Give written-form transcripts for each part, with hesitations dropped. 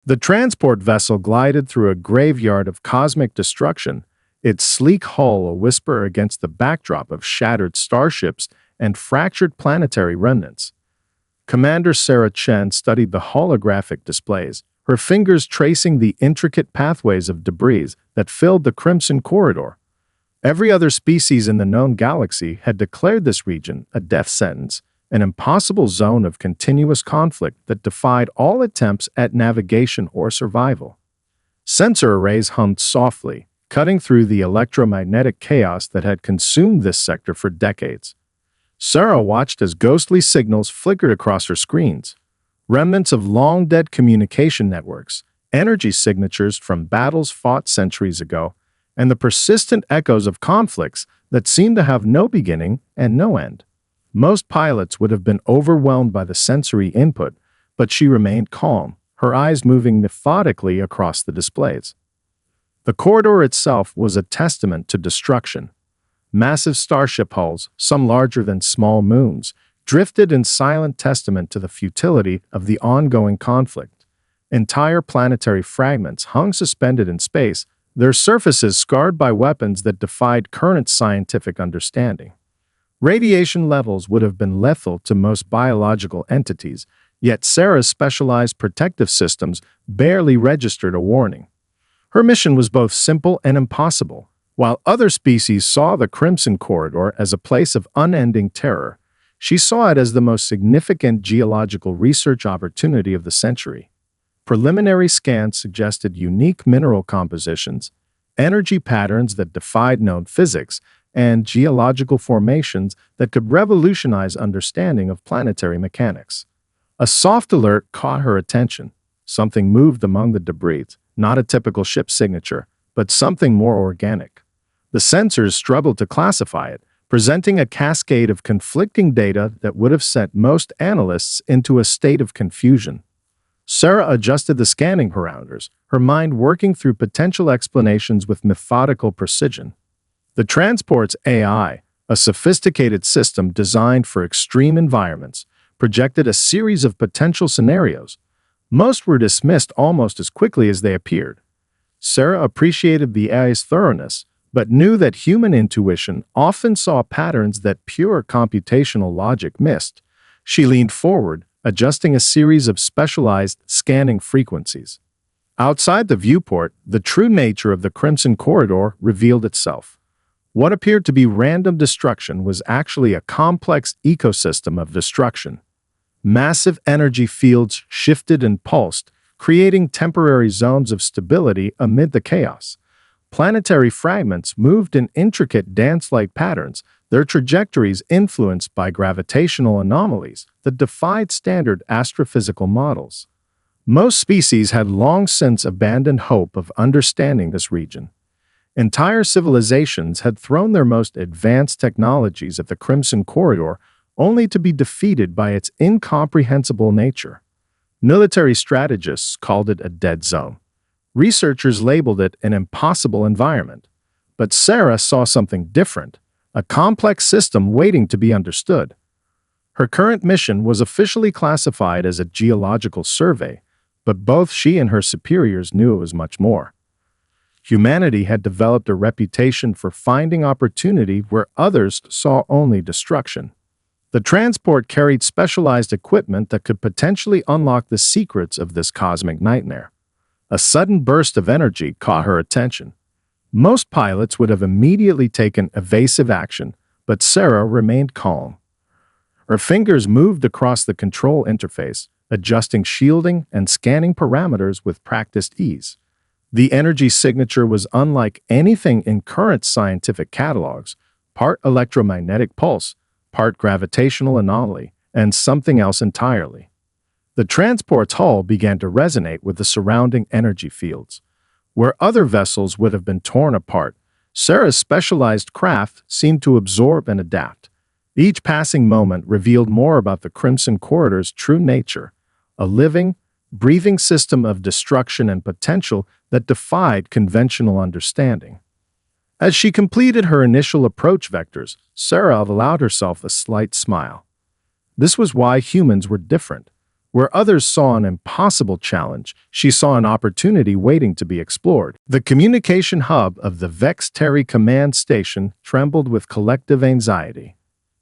The transport vessel glided through a graveyard of cosmic destruction, its sleek hull a whisper against the backdrop of shattered starships and fractured planetary remnants. Commander Sarah Chen studied the holographic displays, her fingers tracing the intricate pathways of debris that filled the Crimson Corridor. Every other species in the known galaxy had declared this region a death sentence, an impossible zone of continuous conflict that defied all attempts at navigation or survival. Sensor arrays hummed softly, cutting through the electromagnetic chaos that had consumed this sector for decades. Sarah watched as ghostly signals flickered across her screens, remnants of long-dead communication networks, energy signatures from battles fought centuries ago, and the persistent echoes of conflicts that seemed to have no beginning and no end. Most pilots would have been overwhelmed by the sensory input, but she remained calm, her eyes moving methodically across the displays. The corridor itself was a testament to destruction. Massive starship hulls, some larger than small moons, drifted in silent testament to the futility of the ongoing conflict. Entire planetary fragments hung suspended in space, their surfaces scarred by weapons that defied current scientific understanding. Radiation levels would have been lethal to most biological entities, yet Sarah's specialized protective systems barely registered a warning. Her mission was both simple and impossible. While other species saw the Crimson Corridor as a place of unending terror, she saw it as the most significant geological research opportunity of the century. Preliminary scans suggested unique mineral compositions, energy patterns that defied known physics, and geological formations that could revolutionize understanding of planetary mechanics. A soft alert caught her attention. Something moved among the debris, not a typical ship signature, but something more organic. The sensors struggled to classify it, presenting a cascade of conflicting data that would have sent most analysts into a state of confusion. Sarah adjusted the scanning parameters, her mind working through potential explanations with methodical precision. The transport's AI, a sophisticated system designed for extreme environments, projected a series of potential scenarios. Most were dismissed almost as quickly as they appeared. Sarah appreciated the AI's thoroughness, but knew that human intuition often saw patterns that pure computational logic missed. She leaned forward, adjusting a series of specialized scanning frequencies. Outside the viewport, the true nature of the Crimson Corridor revealed itself. What appeared to be random destruction was actually a complex ecosystem of destruction. Massive energy fields shifted and pulsed, creating temporary zones of stability amid the chaos. Planetary fragments moved in intricate dance-like patterns, their trajectories influenced by gravitational anomalies that defied standard astrophysical models. Most species had long since abandoned hope of understanding this region. Entire civilizations had thrown their most advanced technologies at the Crimson Corridor, only to be defeated by its incomprehensible nature. Military strategists called it a dead zone. Researchers labeled it an impossible environment. But Sarah saw something different, a complex system waiting to be understood. Her current mission was officially classified as a geological survey, but both she and her superiors knew it was much more. Humanity had developed a reputation for finding opportunity where others saw only destruction. The transport carried specialized equipment that could potentially unlock the secrets of this cosmic nightmare. A sudden burst of energy caught her attention. Most pilots would have immediately taken evasive action, but Sarah remained calm. Her fingers moved across the control interface, adjusting shielding and scanning parameters with practiced ease. The energy signature was unlike anything in current scientific catalogs, part electromagnetic pulse, part gravitational anomaly, and something else entirely. The transport's hull began to resonate with the surrounding energy fields. Where other vessels would have been torn apart, Sarah's specialized craft seemed to absorb and adapt. Each passing moment revealed more about the Crimson Corridor's true nature, a living, breathing system of destruction and potential that defied conventional understanding. As she completed her initial approach vectors, Sarah allowed herself a slight smile. This was why humans were different. Where others saw an impossible challenge, she saw an opportunity waiting to be explored. The communication hub of the Vex Terry Command Station trembled with collective anxiety.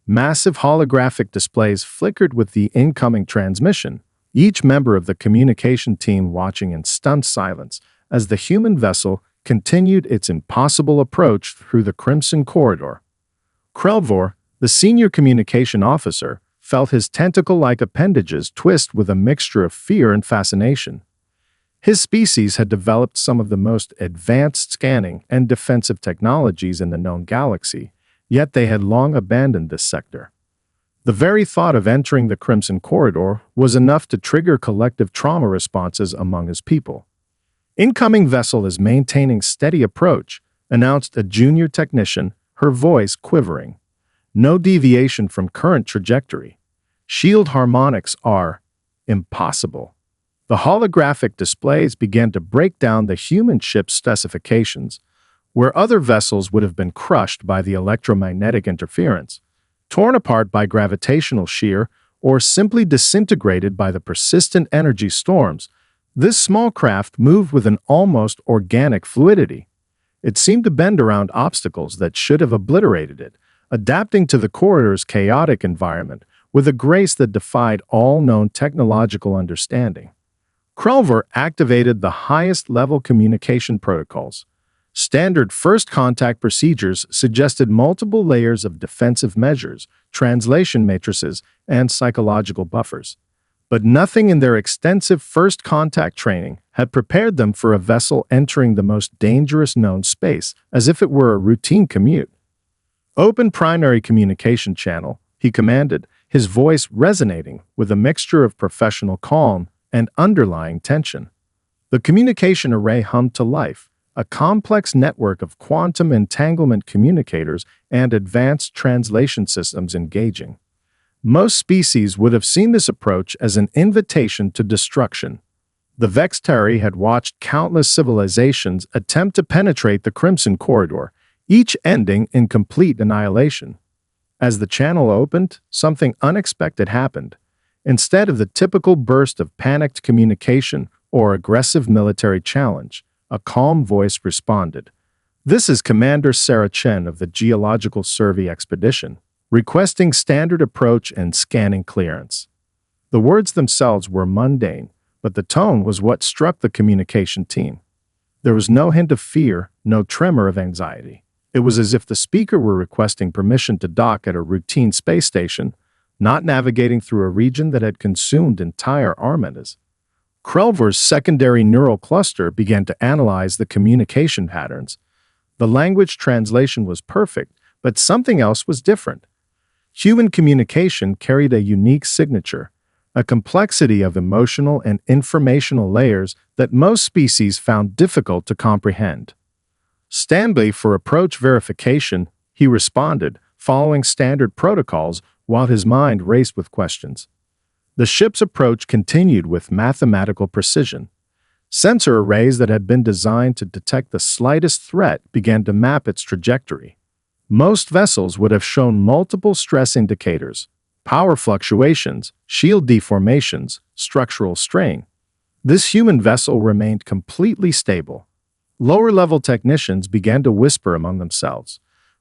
Massive holographic displays flickered with the incoming transmission, each member of the communication team watching in stunned silence as the human vessel continued its impossible approach through the Crimson Corridor. Krelvor, the senior communication officer, felt his tentacle-like appendages twist with a mixture of fear and fascination. His species had developed some of the most advanced scanning and defensive technologies in the known galaxy, yet they had long abandoned this sector. The very thought of entering the Crimson Corridor was enough to trigger collective trauma responses among his people. "Incoming vessel is maintaining steady approach," announced a junior technician, her voice quivering. "No deviation from current trajectory. Shield harmonics are impossible." The holographic displays began to break down the human ship's specifications, where other vessels would have been crushed by the electromagnetic interference, torn apart by gravitational shear, or simply disintegrated by the persistent energy storms. This small craft moved with an almost organic fluidity. It seemed to bend around obstacles that should have obliterated it, adapting to the corridor's chaotic environment with a grace that defied all known technological understanding. Krelvor activated the highest-level communication protocols. Standard first contact procedures suggested multiple layers of defensive measures, translation matrices, and psychological buffers. But nothing in their extensive first contact training had prepared them for a vessel entering the most dangerous known space, as if it were a routine commute. "Open primary communication channel," he commanded, his voice resonating with a mixture of professional calm and underlying tension. The communication array hummed to life, a complex network of quantum entanglement communicators and advanced translation systems engaging. Most species would have seen this approach as an invitation to destruction. The Vex Terry had watched countless civilizations attempt to penetrate the Crimson Corridor, each ending in complete annihilation. As the channel opened, something unexpected happened. Instead of the typical burst of panicked communication or aggressive military challenge, a calm voice responded. "This is Commander Sarah Chen of the Geological Survey Expedition, requesting standard approach and scanning clearance." The words themselves were mundane, but the tone was what struck the communication team. There was no hint of fear, no tremor of anxiety. It was as if the speaker were requesting permission to dock at a routine space station, not navigating through a region that had consumed entire armadas. Krelvor's secondary neural cluster began to analyze the communication patterns. The language translation was perfect, but something else was different. Human communication carried a unique signature, a complexity of emotional and informational layers that most species found difficult to comprehend. "Stand by for approach verification," he responded, following standard protocols while his mind raced with questions. The ship's approach continued with mathematical precision. Sensor arrays that had been designed to detect the slightest threat began to map its trajectory. Most vessels would have shown multiple stress indicators, power fluctuations, shield deformations, structural strain. This human vessel remained completely stable. Lower-level technicians began to whisper among themselves.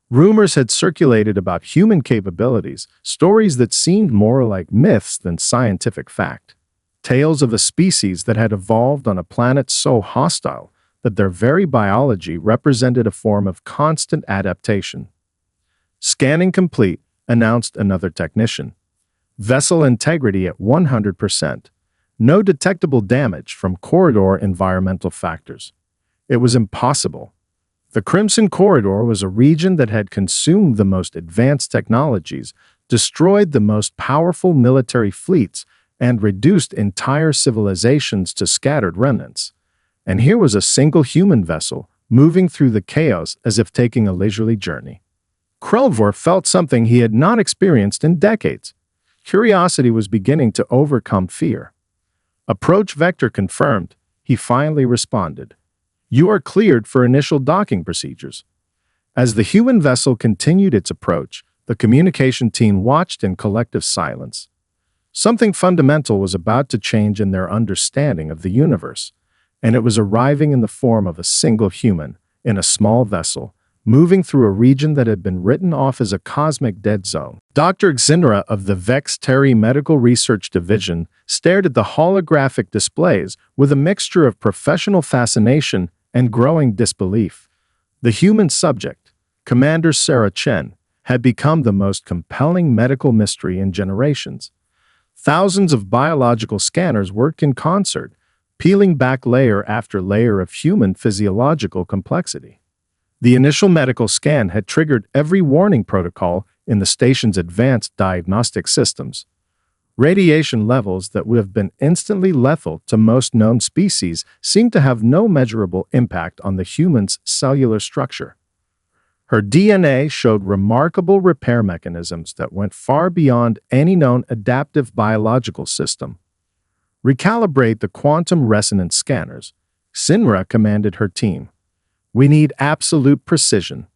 Rumors had circulated about human capabilities, stories that seemed more like myths than scientific fact. Tales of a species that had evolved on a planet so hostile that their very biology represented a form of constant adaptation. "Scanning complete," announced another technician. "Vessel integrity at 100%. No detectable damage from corridor environmental factors." It was impossible. The Crimson Corridor was a region that had consumed the most advanced technologies, destroyed the most powerful military fleets, and reduced entire civilizations to scattered remnants. And here was a single human vessel, moving through the chaos as if taking a leisurely journey. Krelvor felt something he had not experienced in decades. Curiosity was beginning to overcome fear. "Approach vector confirmed," he finally responded. "You are cleared for initial docking procedures." As the human vessel continued its approach, the communication team watched in collective silence. Something fundamental was about to change in their understanding of the universe, and it was arriving in the form of a single human, in a small vessel, moving through a region that had been written off as a cosmic dead zone. Dr. Xinra of the Vex Terry Medical Research Division stared at the holographic displays with a mixture of professional fascination and growing disbelief. The human subject, Commander Sarah Chen, had become the most compelling medical mystery in generations. Thousands of biological scanners worked in concert, peeling back layer after layer of human physiological complexity. The initial medical scan had triggered every warning protocol in the station's advanced diagnostic systems. Radiation levels that would have been instantly lethal to most known species seemed to have no measurable impact on the human's cellular structure. Her DNA showed remarkable repair mechanisms that went far beyond any known adaptive biological system. Recalibrate the quantum resonance scanners. Xinra commanded her team. We need absolute precision.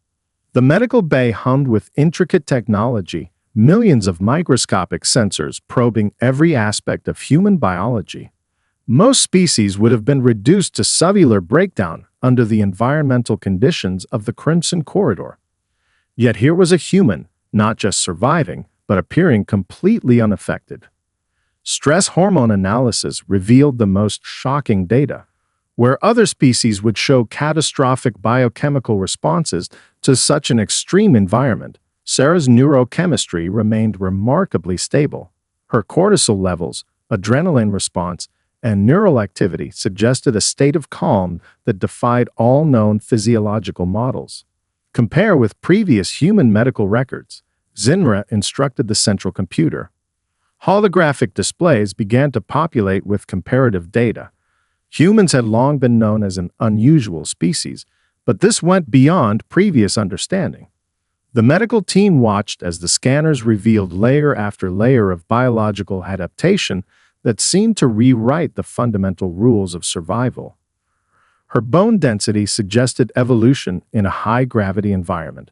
The medical bay hummed with intricate technology, millions of microscopic sensors probing every aspect of human biology. Most species would have been reduced to cellular breakdown under the environmental conditions of the Crimson Corridor. Yet here was a human, not just surviving, but appearing completely unaffected. Stress hormone analysis revealed the most shocking data. Where other species would show catastrophic biochemical responses to such an extreme environment, Sarah's neurochemistry remained remarkably stable. Her cortisol levels, adrenaline response, and neural activity suggested a state of calm that defied all known physiological models. Compare with previous human medical records. Xinra instructed the central computer. Holographic displays began to populate with comparative data. Humans had long been known as an unusual species, but this went beyond previous understanding. The medical team watched as the scanners revealed layer after layer of biological adaptation that seemed to rewrite the fundamental rules of survival. Her bone density suggested evolution in a high-gravity environment.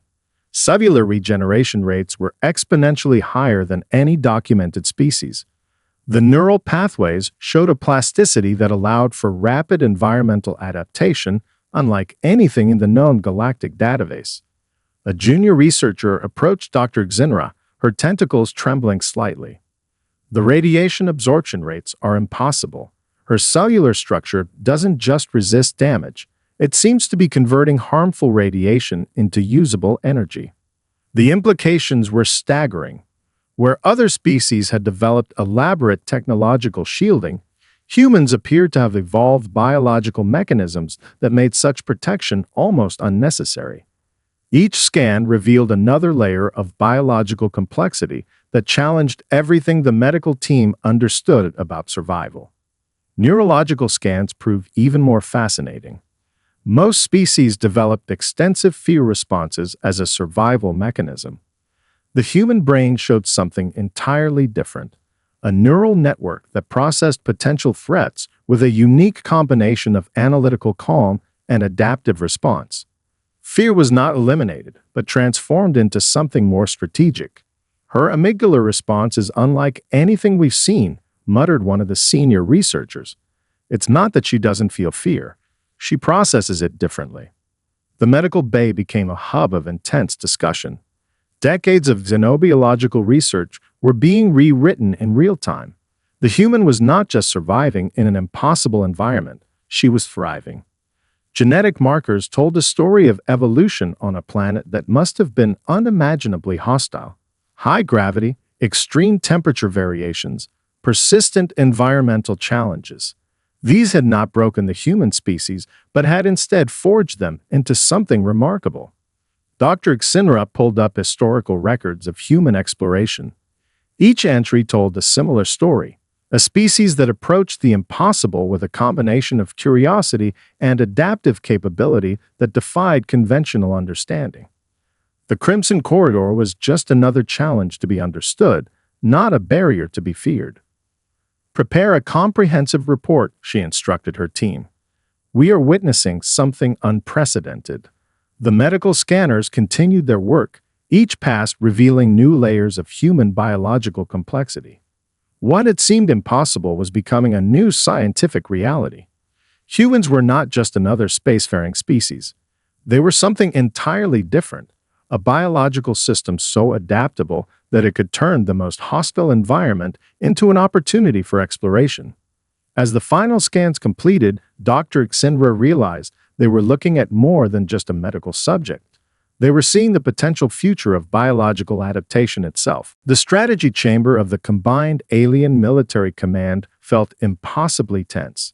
Cellular regeneration rates were exponentially higher than any documented species. The neural pathways showed a plasticity that allowed for rapid environmental adaptation, unlike anything in the known galactic database. A junior researcher approached Dr. Xinra, her tentacles trembling slightly. The radiation absorption rates are impossible. Her cellular structure doesn't just resist damage, it seems to be converting harmful radiation into usable energy. The implications were staggering. Where other species had developed elaborate technological shielding, humans appeared to have evolved biological mechanisms that made such protection almost unnecessary. Each scan revealed another layer of biological complexity that challenged everything the medical team understood about survival. Neurological scans proved even more fascinating. Most species developed extensive fear responses as a survival mechanism. The human brain showed something entirely different, a neural network that processed potential threats with a unique combination of analytical calm and adaptive response. Fear was not eliminated, but transformed into something more strategic. Her amygdala response is unlike anything we've seen, muttered one of the senior researchers. It's not that she doesn't feel fear. She processes it differently. The medical bay became a hub of intense discussion. Decades of xenobiological research were being rewritten in real time. The human was not just surviving in an impossible environment, she was thriving. Genetic markers told a story of evolution on a planet that must have been unimaginably hostile. High gravity, extreme temperature variations, persistent environmental challenges. These had not broken the human species, but had instead forged them into something remarkable. Dr. Xinra pulled up historical records of human exploration. Each entry told a similar story, a species that approached the impossible with a combination of curiosity and adaptive capability that defied conventional understanding. The Crimson Corridor was just another challenge to be understood, not a barrier to be feared. Prepare a comprehensive report, she instructed her team. We are witnessing something unprecedented. The medical scanners continued their work, each pass revealing new layers of human biological complexity. What had seemed impossible was becoming a new scientific reality. Humans were not just another spacefaring species. They were something entirely different, a biological system so adaptable that it could turn the most hostile environment into an opportunity for exploration. As the final scans completed, Dr. Xindra realized they were looking at more than just a medical subject. They were seeing the potential future of biological adaptation itself. The strategy chamber of the Combined Alien Military Command felt impossibly tense.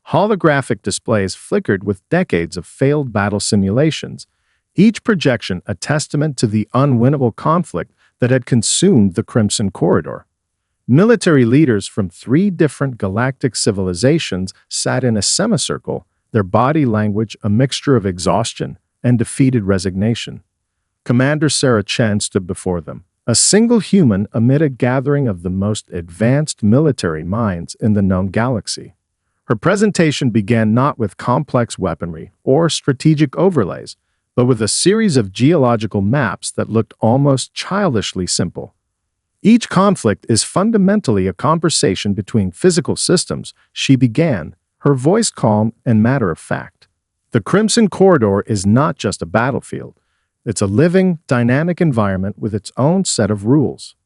Holographic displays flickered with decades of failed battle simulations, each projection a testament to the unwinnable conflict that had consumed the Crimson Corridor. Military leaders from 3 different galactic civilizations sat in a semicircle, their body language a mixture of exhaustion and defeated resignation. Commander Sarah Chen stood before them, a single human amid a gathering of the most advanced military minds in the known galaxy. Her presentation began not with complex weaponry or strategic overlays, but with a series of geological maps that looked almost childishly simple. Each conflict is fundamentally a conversation between physical systems, she began, her voice calm and matter-of-fact. The Crimson Corridor is not just a battlefield. It's a living, dynamic environment with its own set of rules.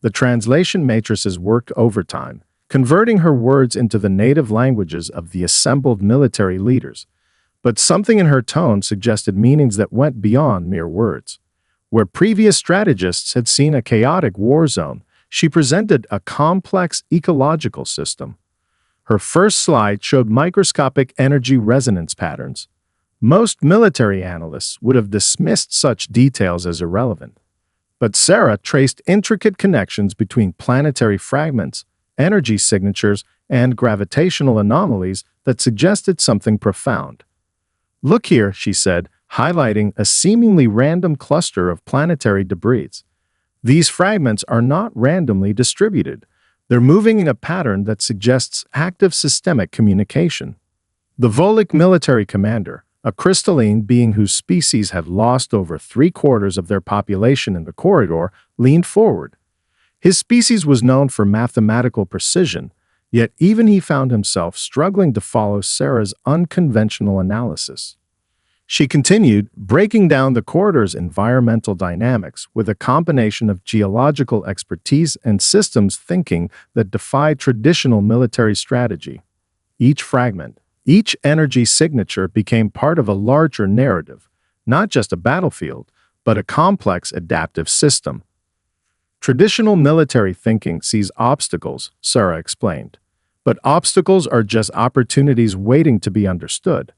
The translation matrices worked overtime, converting her words into the native languages of the assembled military leaders. But something in her tone suggested meanings that went beyond mere words. Where previous strategists had seen a chaotic war zone, she presented a complex ecological system. Her first slide showed microscopic energy resonance patterns. Most military analysts would have dismissed such details as irrelevant. But Sarah traced intricate connections between planetary fragments, energy signatures, and gravitational anomalies that suggested something profound. "Look here," she said, highlighting a seemingly random cluster of planetary debris. "These fragments are not randomly distributed. They're moving in a pattern that suggests active systemic communication." The Volek military commander, a crystalline being whose species had lost over 3/4 of their population in the corridor, leaned forward. His species was known for mathematical precision, yet even he found himself struggling to follow Sarah's unconventional analysis. She continued, breaking down the corridor's environmental dynamics with a combination of geological expertise and systems thinking that defied traditional military strategy. Each fragment, each energy signature became part of a larger narrative, not just a battlefield, but a complex adaptive system. Traditional military thinking sees obstacles, Sarah explained, but obstacles are just opportunities waiting to be understood.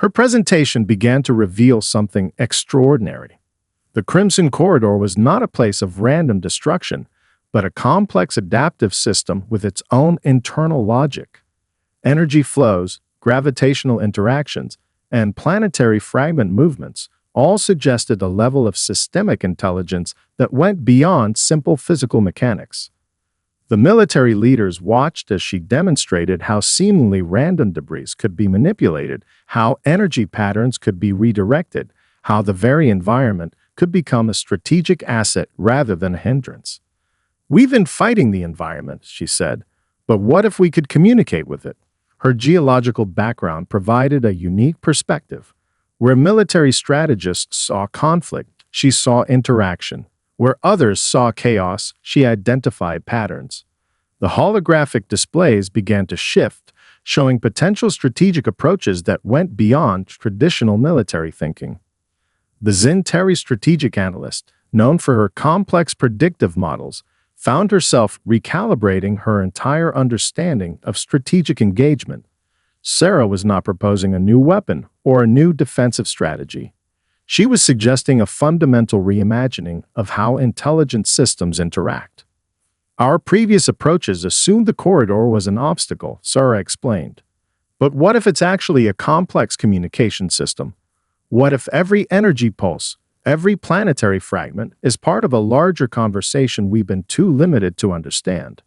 Her presentation began to reveal something extraordinary. The Crimson Corridor was not a place of random destruction, but a complex adaptive system with its own internal logic. Energy flows, gravitational interactions, and planetary fragment movements all suggested a level of systemic intelligence that went beyond simple physical mechanics. The military leaders watched as she demonstrated how seemingly random debris could be manipulated, how energy patterns could be redirected, how the very environment could become a strategic asset rather than a hindrance. "We've been fighting the environment," she said, "but what if we could communicate with it?" Her geological background provided a unique perspective. Where military strategists saw conflict, she saw interaction. Where others saw chaos, she identified patterns. The holographic displays began to shift, showing potential strategic approaches that went beyond traditional military thinking. The Zinteri strategic analyst, known for her complex predictive models, found herself recalibrating her entire understanding of strategic engagement. Sarah was not proposing a new weapon or a new defensive strategy. She was suggesting a fundamental reimagining of how intelligent systems interact. "Our previous approaches assumed the corridor was an obstacle," Sarah explained. "But what if it's actually a complex communication system? What if every energy pulse, every planetary fragment is part of a larger conversation we've been too limited to understand?"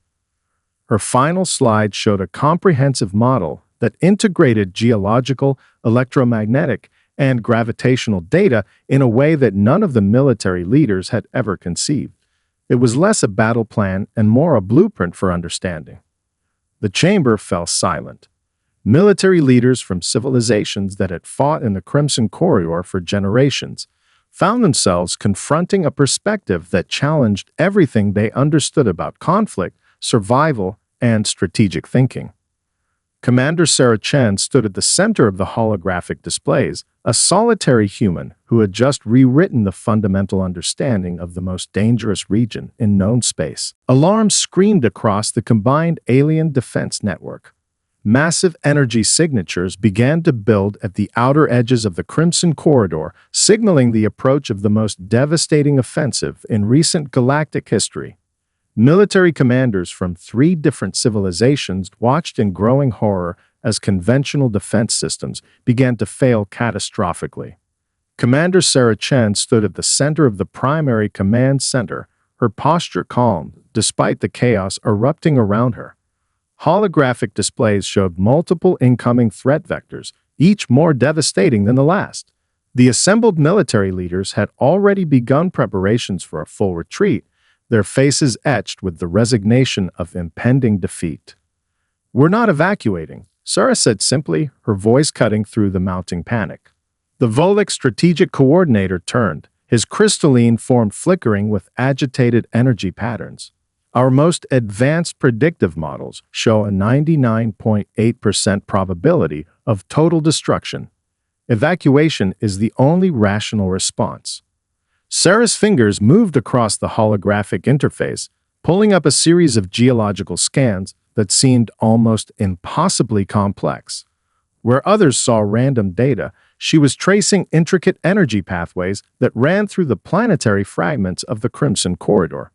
Her final slide showed a comprehensive model that integrated geological, electromagnetic, and gravitational data in a way that none of the military leaders had ever conceived. It was less a battle plan and more a blueprint for understanding. The chamber fell silent. Military leaders from civilizations that had fought in the Crimson Corridor for generations found themselves confronting a perspective that challenged everything they understood about conflict, survival, and strategic thinking. Commander Sarah Chen stood at the center of the holographic displays, a solitary human who had just rewritten the fundamental understanding of the most dangerous region in known space. Alarms screamed across the combined alien defense network. Massive energy signatures began to build at the outer edges of the Crimson Corridor, signaling the approach of the most devastating offensive in recent galactic history. Military commanders from 3 different civilizations watched in growing horror as conventional defense systems began to fail catastrophically. Commander Sarah Chen stood at the center of the primary command center, her posture calm despite the chaos erupting around her. Holographic displays showed multiple incoming threat vectors, each more devastating than the last. The assembled military leaders had already begun preparations for a full retreat, their faces etched with the resignation of impending defeat. "We're not evacuating," Sarah said simply, her voice cutting through the mounting panic. The Volek strategic coordinator turned, his crystalline form flickering with agitated energy patterns. "Our most advanced predictive models show a 99.8% probability of total destruction. Evacuation is the only rational response." Sarah's fingers moved across the holographic interface, pulling up a series of geological scans that seemed almost impossibly complex. Where others saw random data, she was tracing intricate energy pathways that ran through the planetary fragments of the Crimson Corridor.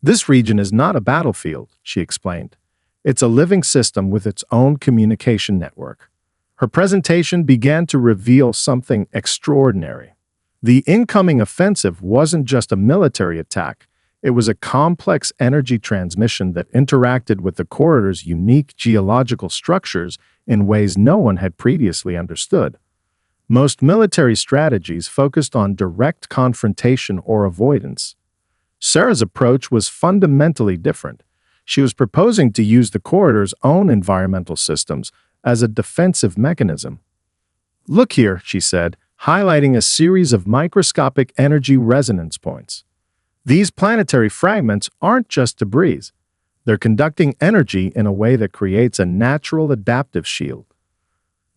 "This region is not a battlefield," she explained. "It's a living system with its own communication network." Her presentation began to reveal something extraordinary. The incoming offensive wasn't just a military attack, it was a complex energy transmission that interacted with the corridor's unique geological structures in ways no one had previously understood. Most military strategies focused on direct confrontation or avoidance. Sarah's approach was fundamentally different. She was proposing to use the corridor's own environmental systems as a defensive mechanism. "Look here," she said, highlighting a series of microscopic energy resonance points. "These planetary fragments aren't just debris. They're conducting energy in a way that creates a natural adaptive shield."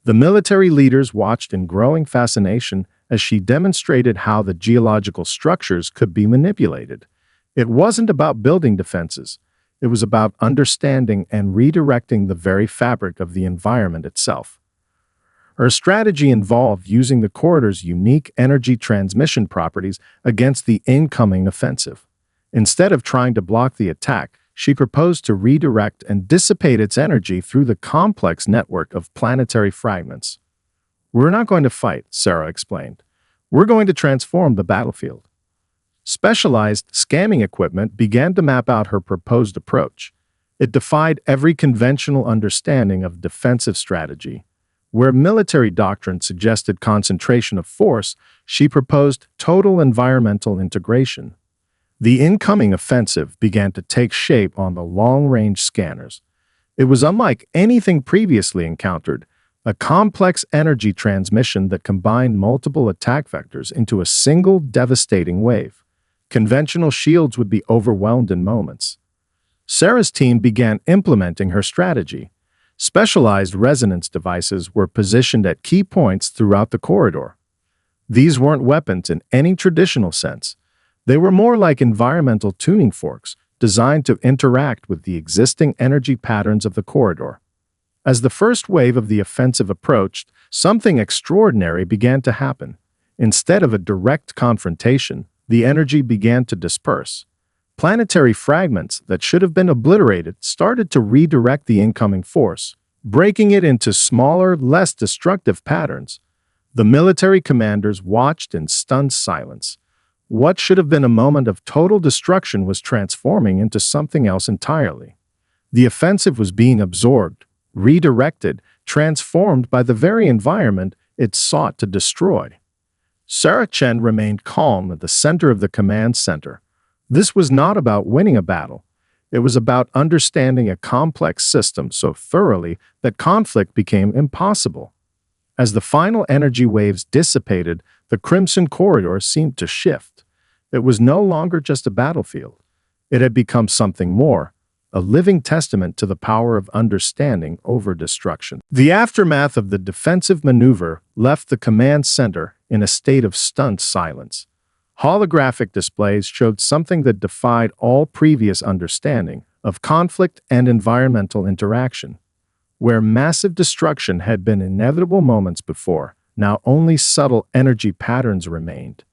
The military leaders watched in growing fascination as she demonstrated how the geological structures could be manipulated. It wasn't about building defenses. It was about understanding and redirecting the very fabric of the environment itself. Her strategy involved using the corridor's unique energy transmission properties against the incoming offensive. Instead of trying to block the attack, she proposed to redirect and dissipate its energy through the complex network of planetary fragments. "We're not going to fight," Sarah explained. "We're going to transform the battlefield." Specialized scamming equipment began to map out her proposed approach. It defied every conventional understanding of defensive strategy. Where military doctrine suggested concentration of force, she proposed total environmental integration. The incoming offensive began to take shape on the long-range scanners. It was unlike anything previously encountered, a complex energy transmission that combined multiple attack vectors into a single devastating wave. Conventional shields would be overwhelmed in moments. Sarah's team began implementing her strategy. Specialized resonance devices were positioned at key points throughout the corridor. These weren't weapons in any traditional sense. They were more like environmental tuning forks, designed to interact with the existing energy patterns of the corridor. As the first wave of the offensive approached, something extraordinary began to happen. Instead of a direct confrontation, the energy began to disperse. Planetary fragments that should have been obliterated started to redirect the incoming force, breaking it into smaller, less destructive patterns. The military commanders watched in stunned silence. What should have been a moment of total destruction was transforming into something else entirely. The offensive was being absorbed, redirected, transformed by the very environment it sought to destroy. Sarah Chen remained calm at the center of the command center. This was not about winning a battle. It was about understanding a complex system so thoroughly that conflict became impossible. As the final energy waves dissipated, the Crimson Corridor seemed to shift. It was no longer just a battlefield. It had become something more, a living testament to the power of understanding over destruction. The aftermath of the defensive maneuver left the command center in a state of stunned silence. Holographic displays showed something that defied all previous understanding of conflict and environmental interaction. Where massive destruction had been inevitable moments before, now only subtle energy patterns remained.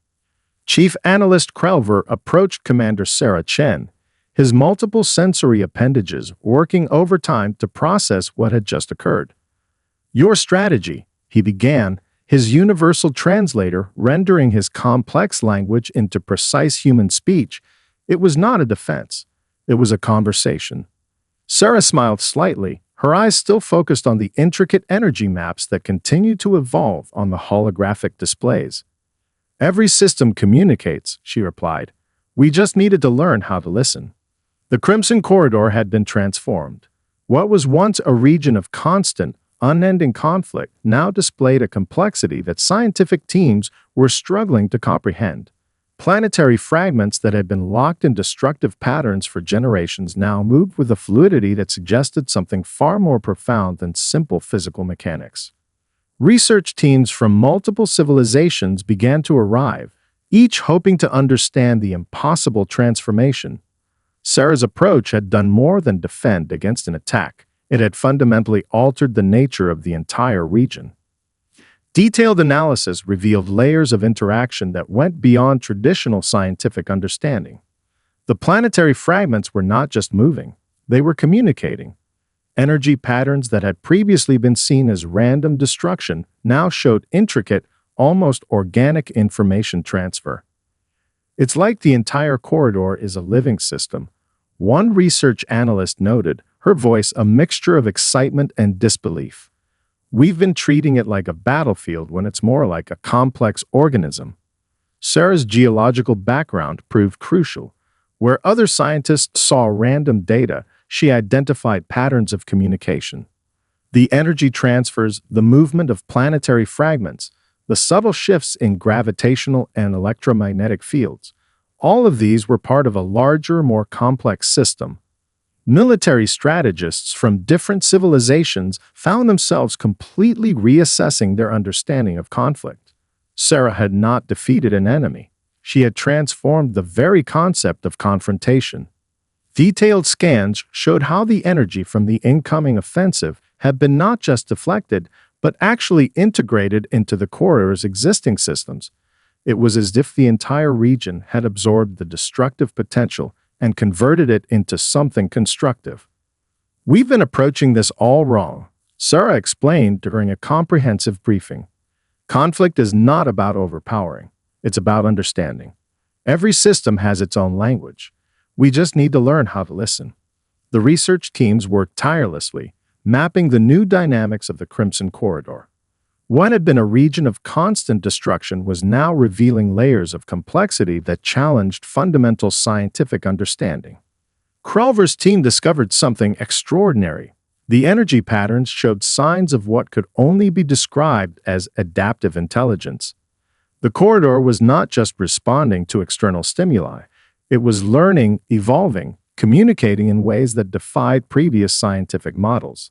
Chief Analyst Krelver approached Commander Sarah Chen, his multiple sensory appendages working overtime to process what had just occurred. "Your strategy," he began, his universal translator rendering his complex language into precise human speech. It was not a defense. It was a conversation. Sarah smiled slightly, her eyes still focused on the intricate energy maps that continued to evolve on the holographic displays. "Every system communicates," she replied. "We just needed to learn how to listen." The Crimson Corridor had been transformed. What was once a region of constant, unending conflict now displayed a complexity that scientific teams were struggling to comprehend. Planetary fragments that had been locked in destructive patterns for generations now moved with a fluidity that suggested something far more profound than simple physical mechanics. Research teams from multiple civilizations began to arrive, each hoping to understand the impossible transformation. Sarah's approach had done more than defend against an attack. It had fundamentally altered the nature of the entire region. Detailed analysis revealed layers of interaction that went beyond traditional scientific understanding. The planetary fragments were not just moving, they were communicating. Energy patterns that had previously been seen as random destruction now showed intricate, almost organic information transfer. "It's like the entire corridor is a living system," one research analyst noted, her voice a mixture of excitement and disbelief. "We've been treating it like a battlefield when it's more like a complex organism." Sarah's geological background proved crucial. Where other scientists saw random data, she identified patterns of communication. The energy transfers, the movement of planetary fragments, the subtle shifts in gravitational and electromagnetic fields, all of these were part of a larger, more complex system. Military strategists from different civilizations found themselves completely reassessing their understanding of conflict. Sarah had not defeated an enemy. She had transformed the very concept of confrontation. Detailed scans showed how the energy from the incoming offensive had been not just deflected, but actually integrated into the corridor's existing systems. It was as if the entire region had absorbed the destructive potential and converted it into something constructive. "We've been approaching this all wrong," Sarah explained during a comprehensive briefing. "Conflict is not about overpowering. It's about understanding. Every system has its own language. We just need to learn how to listen." The research teams worked tirelessly, mapping the new dynamics of the Crimson Corridor. What had been a region of constant destruction was now revealing layers of complexity that challenged fundamental scientific understanding. Krelver's team discovered something extraordinary. The energy patterns showed signs of what could only be described as adaptive intelligence. The corridor was not just responding to external stimuli. It was learning, evolving, communicating in ways that defied previous scientific models.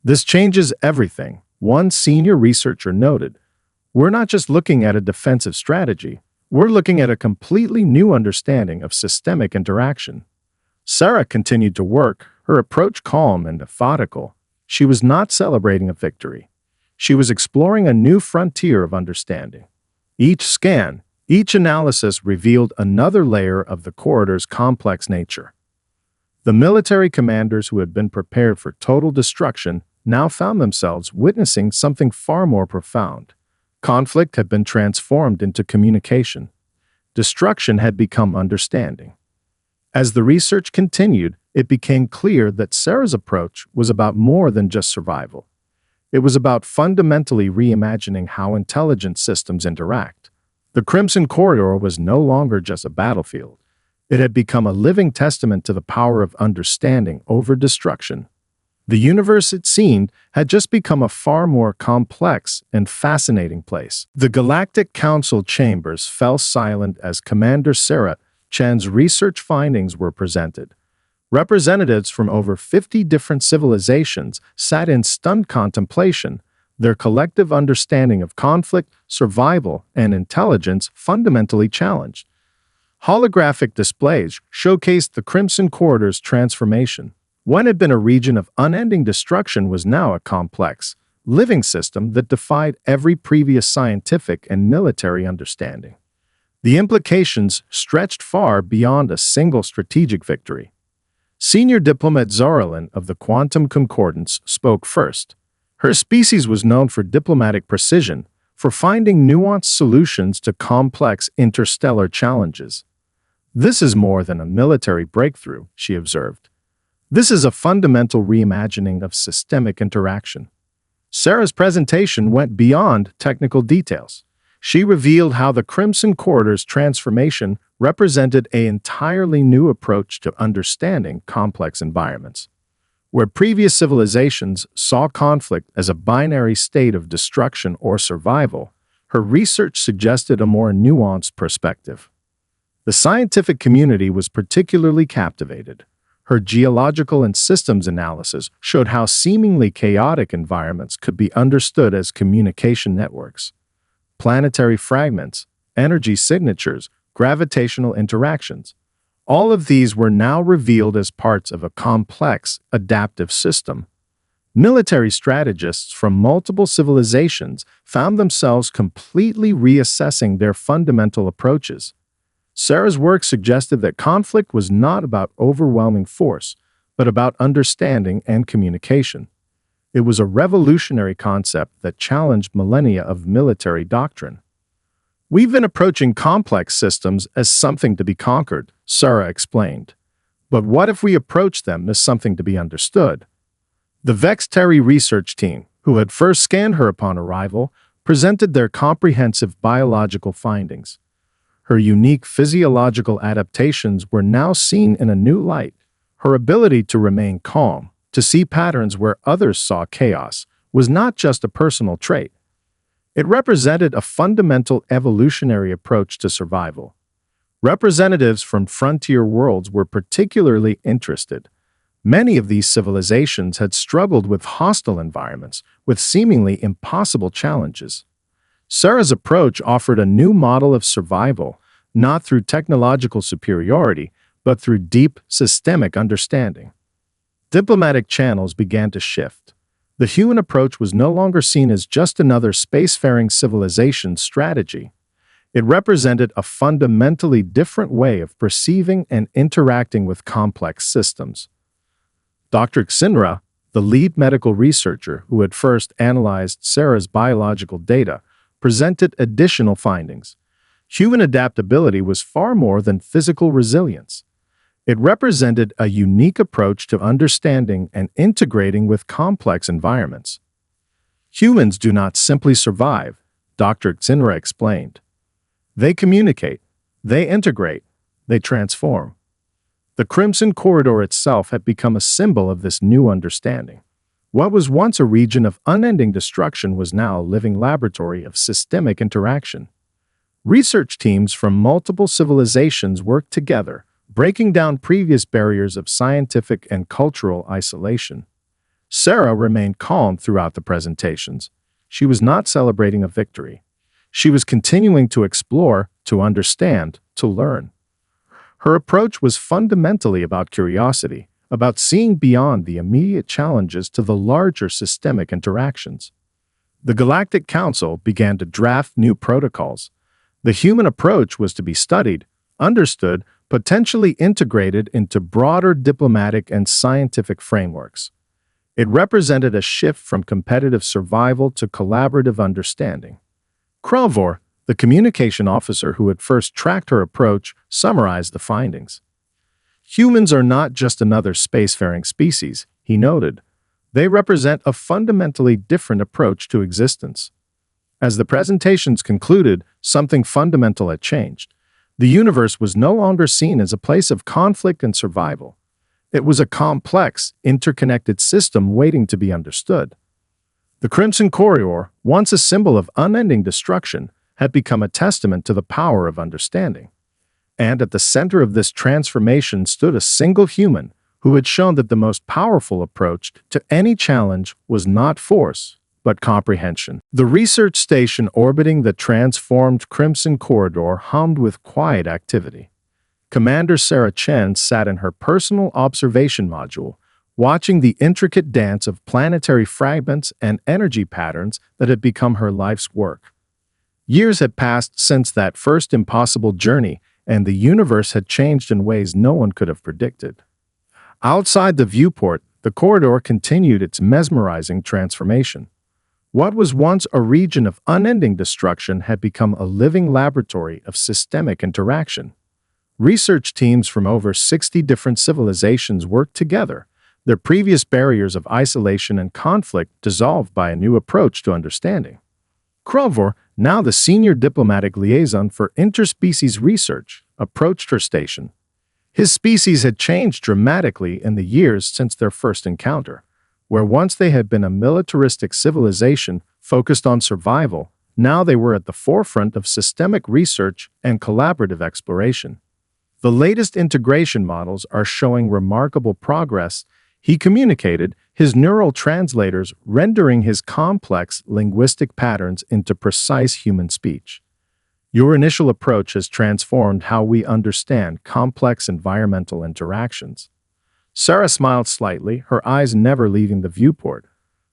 "This changes everything," one senior researcher noted. "We're not just looking at a defensive strategy. We're looking at a completely new understanding of systemic interaction." Sarah continued to work, her approach calm and methodical. She was not celebrating a victory. She was exploring a new frontier of understanding. Each scan, each analysis revealed another layer of the corridor's complex nature. The military commanders who had been prepared for total destruction now found themselves witnessing something far more profound. Conflict had been transformed into communication. Destruction had become understanding. As the research continued, it became clear that Sarah's approach was about more than just survival. It was about fundamentally reimagining how intelligent systems interact. The Crimson Corridor was no longer just a battlefield. It had become a living testament to the power of understanding over destruction. The universe, it seemed, had just become a far more complex and fascinating place. The Galactic Council chambers fell silent as Commander Sarah Chan's research findings were presented. Representatives from over 50 different civilizations sat in stunned contemplation, their collective understanding of conflict, survival, and intelligence fundamentally challenged. Holographic displays showcased the Crimson Corridor's transformation. What had been a region of unending destruction was now a complex, living system that defied every previous scientific and military understanding. The implications stretched far beyond a single strategic victory. Senior diplomat Zaralin of the Quantum Concordance spoke first. Her species was known for diplomatic precision, for finding nuanced solutions to complex interstellar challenges. This is more than a military breakthrough, she observed. This is a fundamental reimagining of systemic interaction. Sarah's presentation went beyond technical details. She revealed how the Crimson Corridor's transformation represented an entirely new approach to understanding complex environments. Where previous civilizations saw conflict as a binary state of destruction or survival, her research suggested a more nuanced perspective. The scientific community was particularly captivated. Her geological and systems analysis showed how seemingly chaotic environments could be understood as communication networks. Planetary fragments, energy signatures, gravitational interactions. All of these were now revealed as parts of a complex, adaptive system. Military strategists from multiple civilizations found themselves completely reassessing their fundamental approaches. Sarah's work suggested that conflict was not about overwhelming force, but about understanding and communication. It was a revolutionary concept that challenged millennia of military doctrine. We've been approaching complex systems as something to be conquered, Sarah explained. But what if we approach them as something to be understood? The Vexteri research team, who had first scanned her upon arrival, presented their comprehensive biological findings. Her unique physiological adaptations were now seen in a new light. Her ability to remain calm, to see patterns where others saw chaos, was not just a personal trait. It represented a fundamental evolutionary approach to survival. Representatives from frontier worlds were particularly interested. Many of these civilizations had struggled with hostile environments, with seemingly impossible challenges. Sarah's approach offered a new model of survival, not through technological superiority, but through deep, systemic understanding. Diplomatic channels began to shift. The human approach was no longer seen as just another spacefaring civilization strategy. It represented a fundamentally different way of perceiving and interacting with complex systems. Dr. Xinra, the lead medical researcher who had first analyzed Sarah's biological data, presented additional findings. Human adaptability was far more than physical resilience. It represented a unique approach to understanding and integrating with complex environments. Humans do not simply survive, Dr. Xinra explained. They communicate, they integrate, they transform. The Crimson Corridor itself had become a symbol of this new understanding. What was once a region of unending destruction was now a living laboratory of systemic interaction. Research teams from multiple civilizations worked together, breaking down previous barriers of scientific and cultural isolation. Sarah remained calm throughout the presentations. She was not celebrating a victory. She was continuing to explore, to understand, to learn. Her approach was fundamentally about curiosity, about seeing beyond the immediate challenges to the larger systemic interactions. The Galactic Council began to draft new protocols. The human approach was to be studied, understood, potentially integrated into broader diplomatic and scientific frameworks. It represented a shift from competitive survival to collaborative understanding. Kralvor, the communication officer who had first tracked her approach, summarized the findings. Humans are not just another spacefaring species, he noted. They represent a fundamentally different approach to existence. As the presentations concluded, something fundamental had changed. The universe was no longer seen as a place of conflict and survival. It was a complex, interconnected system waiting to be understood. The Crimson Corridor, once a symbol of unending destruction, had become a testament to the power of understanding. And at the center of this transformation stood a single human who had shown that the most powerful approach to any challenge was not force, but comprehension. The research station orbiting the transformed Crimson Corridor hummed with quiet activity. Commander Sarah Chen sat in her personal observation module, watching the intricate dance of planetary fragments and energy patterns that had become her life's work. Years had passed since that first impossible journey, and the universe had changed in ways no one could have predicted. Outside the viewport, the corridor continued its mesmerizing transformation. What was once a region of unending destruction had become a living laboratory of systemic interaction. Research teams from over 60 different civilizations worked together, their previous barriers of isolation and conflict dissolved by a new approach to understanding. Krelvor, now the senior diplomatic liaison for interspecies research, approached her station. His species had changed dramatically in the years since their first encounter. Where once they had been a militaristic civilization focused on survival, now they were at the forefront of systemic research and collaborative exploration. The latest integration models are showing remarkable progress, he communicated, his neural translators rendering his complex linguistic patterns into precise human speech. Your initial approach has transformed how we understand complex environmental interactions. Sarah smiled slightly, her eyes never leaving the viewport.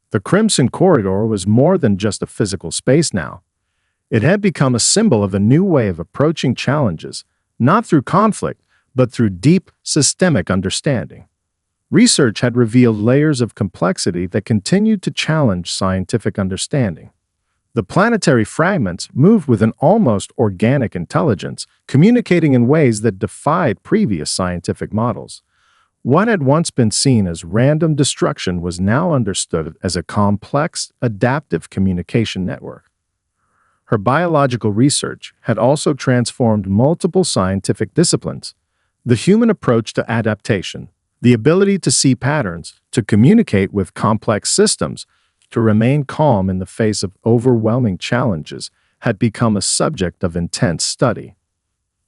The Crimson Corridor was more than just a physical space now. It had become a symbol of a new way of approaching challenges, not through conflict, but through deep, systemic understanding. Research had revealed layers of complexity that continued to challenge scientific understanding. The planetary fragments moved with an almost organic intelligence, communicating in ways that defied previous scientific models. What had once been seen as random destruction was now understood as a complex, adaptive communication network. Her biological research had also transformed multiple scientific disciplines. The human approach to adaptation, the ability to see patterns, to communicate with complex systems, to remain calm in the face of overwhelming challenges, had become a subject of intense study.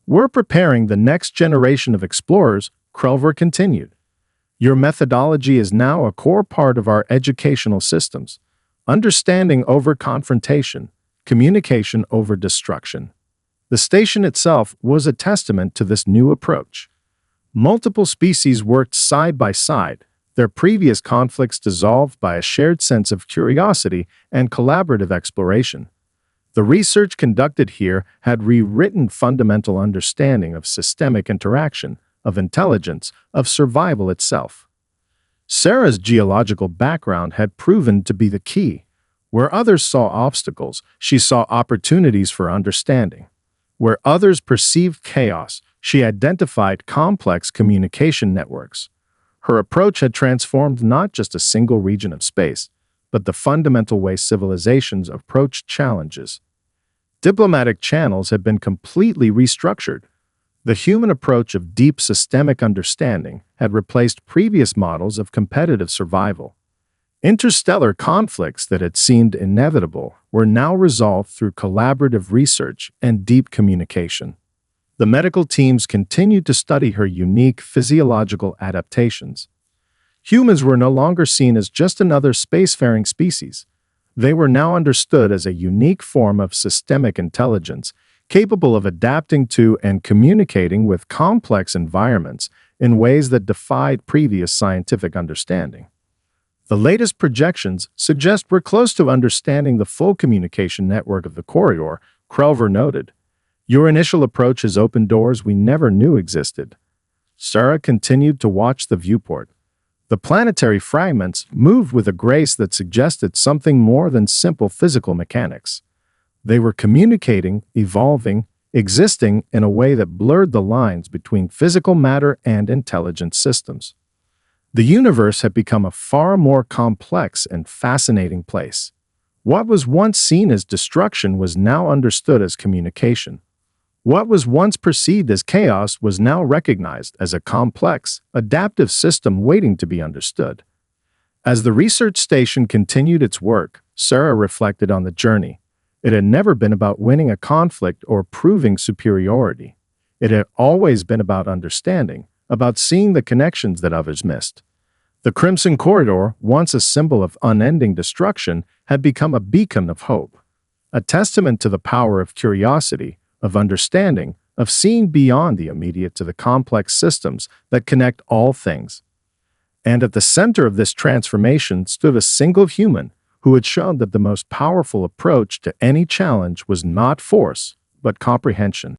We're preparing the next generation of explorers, Krelvor continued. Your methodology is now a core part of our educational systems. Understanding over confrontation, communication over destruction. The station itself was a testament to this new approach. Multiple species worked side by side, their previous conflicts dissolved by a shared sense of curiosity and collaborative exploration. The research conducted here had rewritten fundamental understanding of systemic interaction, of intelligence, of survival itself. Sarah's geological background had proven to be the key. Where others saw obstacles, she saw opportunities for understanding. Where others perceived chaos, she identified complex communication networks. Her approach had transformed not just a single region of space, but the fundamental way civilizations approached challenges. Diplomatic channels had been completely restructured. The human approach of deep systemic understanding had replaced previous models of competitive survival. Interstellar conflicts that had seemed inevitable were now resolved through collaborative research and deep communication. The medical teams continued to study her unique physiological adaptations. Humans were no longer seen as just another spacefaring species. They were now understood as a unique form of systemic intelligence, capable of adapting to and communicating with complex environments in ways that defied previous scientific understanding. The latest projections suggest we're close to understanding the full communication network of the corridor, Krelvor noted. Your initial approach has opened doors we never knew existed. Sarah continued to watch the viewport. The planetary fragments moved with a grace that suggested something more than simple physical mechanics. They were communicating, evolving, existing in a way that blurred the lines between physical matter and intelligent systems. The universe had become a far more complex and fascinating place. What was once seen as destruction was now understood as communication. What was once perceived as chaos was now recognized as a complex, adaptive system waiting to be understood. As the research station continued its work, Sarah reflected on the journey. It had never been about winning a conflict or proving superiority. It had always been about understanding, about seeing the connections that others missed. The Crimson Corridor, once a symbol of unending destruction, had become a beacon of hope, a testament to the power of curiosity, of understanding, of seeing beyond the immediate to the complex systems that connect all things. And at the center of this transformation stood a single human who had shown that the most powerful approach to any challenge was not force, but comprehension.